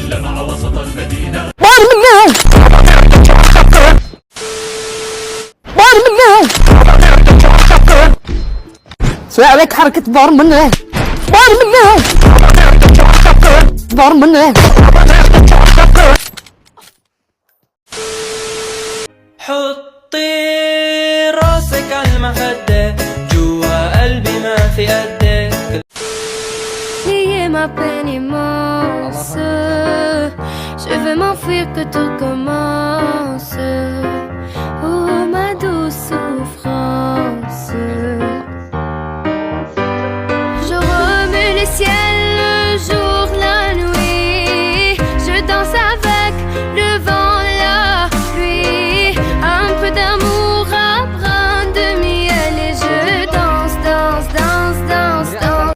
لمع وسط المدينة. سوي عليك حركة بار منه بار منه. حطي راسك على المخدة جوا قلبي ما في قدك. Plier ma peine immense, je veux m'enfuir que tout commence. Oh ma douce souffrance, je remue le ciel, le jour, la nuit. Je danse avec le vent, la pluie. Un peu d'amour à brin de miel et je danse, danse, danse, danse, danse.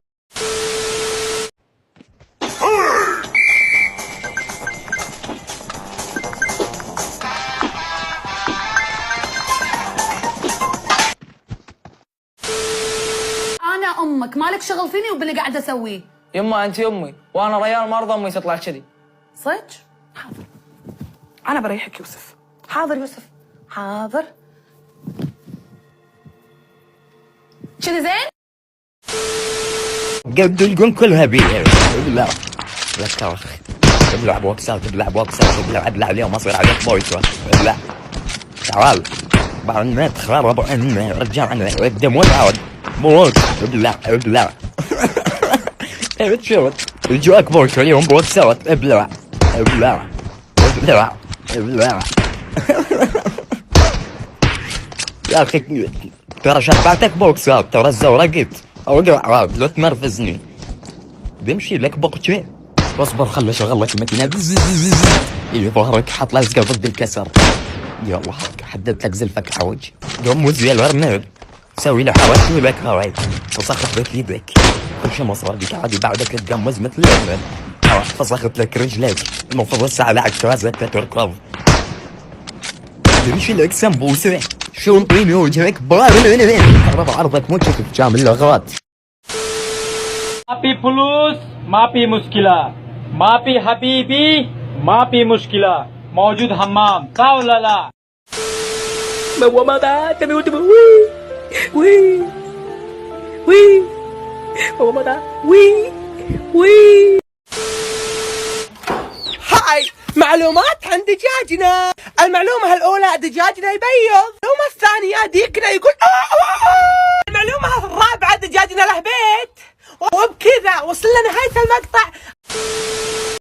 انا امك مالك شغل فيني وباللي قاعده اسويه. يما انت امي وانا ريال ما ارضى امي تطلع كذي. صدق؟ حاضر، انا بريحك يوسف. حاضر يوسف، حاضر. كذي زين؟ قد القن كلها بيها لا لا كرخ تبلع بوكسات تبلع بوكسات تبلع اليوم اصير عليك بويس لا تعال بعد ما تخرب عنا رجعنا الدم والعود موت ابلع شوت الجواك بويس اليوم بوكسات ابلع يا اخي ترى شبعتك بوكسات ترى زورقت اوقع لا تنرفزني بمشي لك بوقتين واصبر خلي اشغل لك الماكينه اللي ظهرك حط لزقه ضد الكسر. يا الله حددت لك زلفك عوج قوم وزي الورنب سوي له حواس لك هاي فسخت لك يدك كل شيء مصر بك عادي بعدك تتقمز مثل الأمل فسخت لك رجلك المفروض الساعه بعد توازك تركض تمشي لك سمبوسه شو نطيني وجهك بار رفع عرضك مو تشوف كامل اللغات. माफी फुलूस माफी मुश्किला माफी हबीबी माफी मुश्किला मौजूद हम्माम कावलाला هاي معلومات عن دجاجنا. المعلومة الأولى دجاجنا يبيض. المعلومة الثانية ديكنا يقول المعلومة الرابعة دجاجنا له بيت. وبكذا وصلنا نهاية المقطع.